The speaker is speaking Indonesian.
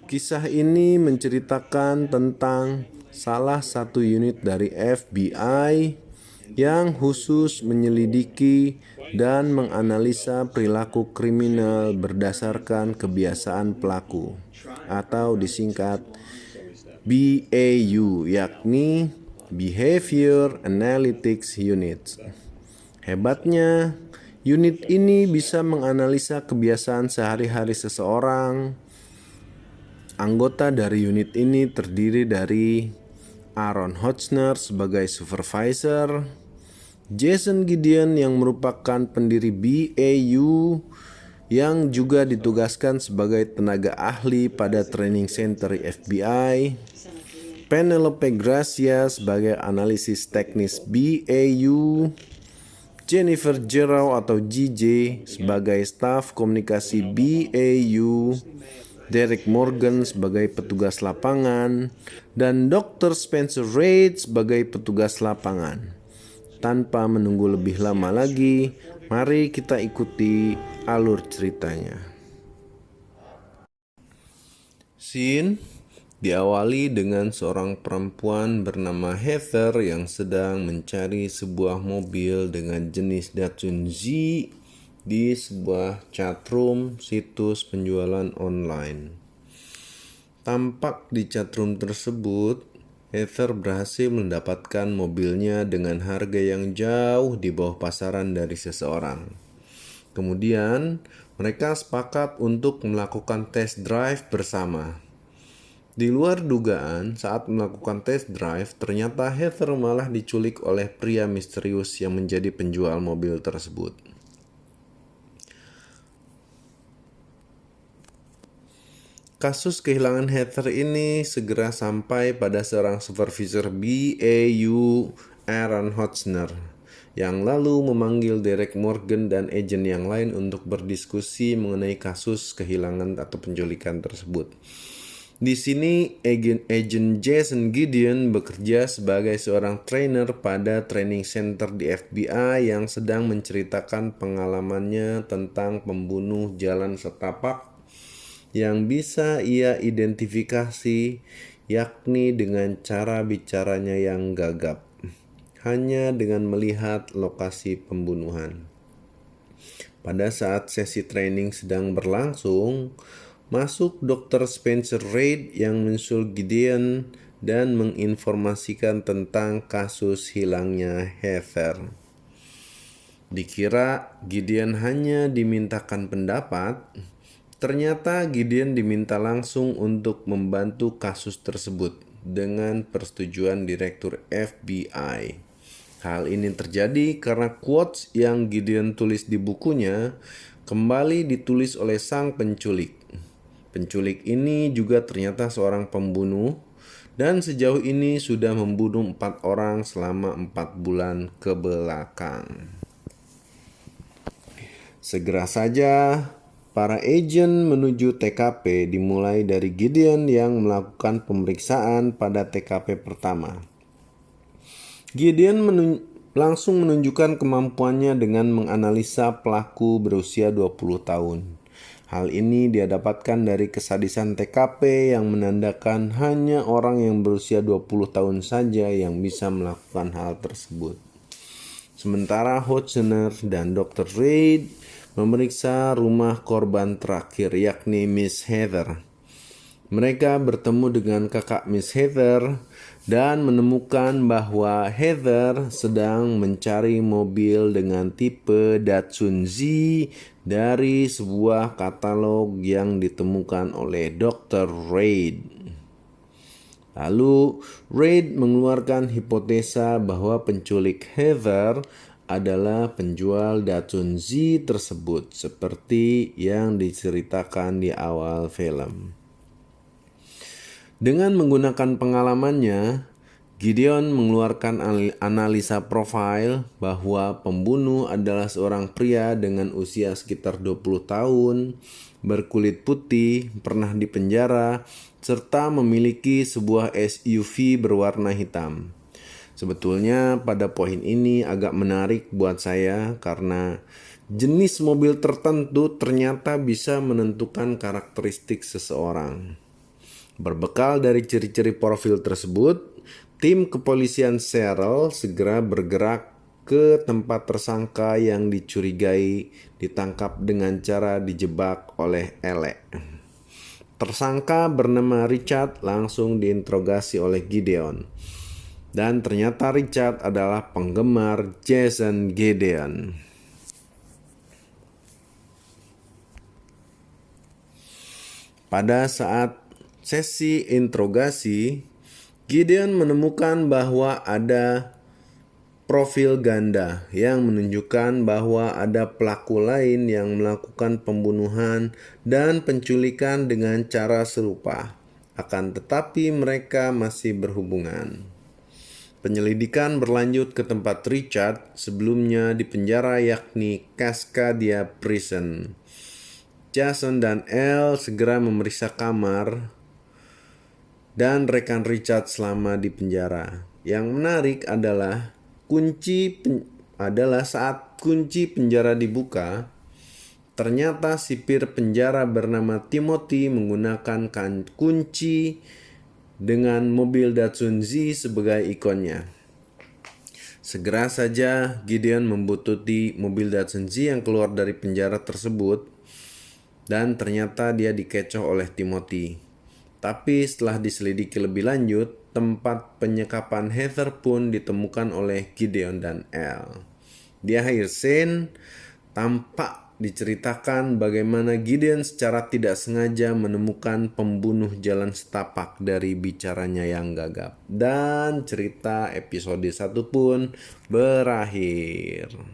Kisah ini menceritakan tentang salah satu unit dari FBI yang khusus menyelidiki dan menganalisa perilaku kriminal berdasarkan kebiasaan pelaku, atau disingkat BAU, yakni Behavior Analytics Unit. Hebatnya, unit ini bisa menganalisa kebiasaan sehari-hari seseorang. Anggota dari unit ini terdiri dari Aaron Hotchner sebagai supervisor, Jason Gideon yang merupakan pendiri BAU yang juga ditugaskan sebagai tenaga ahli pada training center FBI, Penelope Gracia sebagai analisis teknis BAU, Jennifer Gerau atau JJ sebagai staf komunikasi BAU, Derek Morgan sebagai petugas lapangan, dan Dr. Spencer Reid sebagai petugas lapangan. Tanpa menunggu lebih lama lagi, mari kita ikuti alur ceritanya. Scene diawali dengan seorang perempuan bernama Heather yang sedang mencari sebuah mobil dengan jenis Datsun Z di sebuah chatroom situs penjualan online. Tampak di chatroom tersebut, Heather berhasil mendapatkan mobilnya dengan harga yang jauh di bawah pasaran dari seseorang. Kemudian, mereka sepakat untuk melakukan test drive bersama. Di luar dugaan, saat melakukan test drive, ternyata Heather malah diculik oleh pria misterius yang menjadi penjual mobil tersebut. Kasus kehilangan Heather ini segera sampai pada seorang supervisor BAU, Aaron Hotchner, yang lalu memanggil Derek Morgan dan agen yang lain untuk berdiskusi mengenai kasus kehilangan atau penculikan tersebut. Di sini, agen Jason Gideon bekerja sebagai seorang trainer pada training center di FBI yang sedang menceritakan pengalamannya tentang pembunuh jalan setapak yang bisa ia identifikasi, yakni dengan cara bicaranya yang gagap, hanya dengan melihat lokasi pembunuhan. Pada saat sesi training sedang berlangsung, masuk Dr. Spencer Reid yang menyusul Gideon dan menginformasikan tentang kasus hilangnya Heather. Dikira Gideon hanya dimintakan pendapat, ternyata Gideon diminta langsung untuk membantu kasus tersebut dengan persetujuan Direktur FBI. Hal ini terjadi karena quotes yang Gideon tulis di bukunya kembali ditulis oleh sang penculik. Penculik ini juga ternyata seorang pembunuh dan sejauh ini sudah membunuh 4 orang selama 4 bulan ke belakang. Segera saja para agen menuju TKP, dimulai dari Gideon yang melakukan pemeriksaan pada TKP pertama. Gideon langsung menunjukkan kemampuannya dengan menganalisa pelaku berusia 20 tahun. Hal ini dia dapatkan dari kesadisan TKP yang menandakan hanya orang yang berusia 20 tahun saja yang bisa melakukan hal tersebut. Sementara Hotchner dan Dr. Reid memeriksa rumah korban terakhir, yakni Miss Heather. Mereka bertemu dengan kakak Miss Heather dan menemukan bahwa Heather sedang mencari mobil dengan tipe Datsun Z dari sebuah katalog yang ditemukan oleh Dr. Reid. Lalu, Reid mengeluarkan hipotesa bahwa penculik Heather adalah penjual Datsun Z tersebut, seperti yang diceritakan di awal film. Dengan menggunakan pengalamannya, Gideon mengeluarkan analisa profil bahwa pembunuh adalah seorang pria dengan usia sekitar 20 tahun, berkulit putih, pernah dipenjara, serta memiliki sebuah SUV berwarna hitam. Sebetulnya pada poin ini agak menarik buat saya karena Jenis mobil tertentu ternyata bisa menentukan karakteristik seseorang. Berbekal dari ciri-ciri profil tersebut, tim kepolisian Seattle segera bergerak ke tempat tersangka yang dicurigai ditangkap dengan cara dijebak oleh elek. Tersangka bernama Richard langsung diinterogasi oleh Gideon. Dan ternyata Richard adalah penggemar Jason Gideon. Pada saat sesi interogasi, Gideon menemukan bahwa ada profil ganda yang menunjukkan bahwa ada pelaku lain yang melakukan pembunuhan dan penculikan dengan cara serupa. Akan tetapi mereka masih berhubungan. Penyelidikan berlanjut ke tempat Richard sebelumnya di penjara, yakni Cascadia Prison. Jason dan Elle segera memeriksa kamar dan rekan Richard selama di penjara. Yang menarik adalah saat kunci penjara dibuka, ternyata sipir penjara bernama Timothy menggunakan kunci dengan mobil Datsun Z sebagai ikonnya. Segera saja Gideon membuntuti mobil Datsun Z yang keluar dari penjara tersebut, dan ternyata dia dikecoh oleh Timothy. Tapi setelah diselidiki lebih lanjut, tempat penyekapan Heather pun ditemukan oleh Gideon dan Elle. Di akhir scene, tampak diceritakan bagaimana Gideon secara tidak sengaja menemukan pembunuh jalan setapak dari bicaranya yang gagap. Dan cerita episode 1 pun berakhir.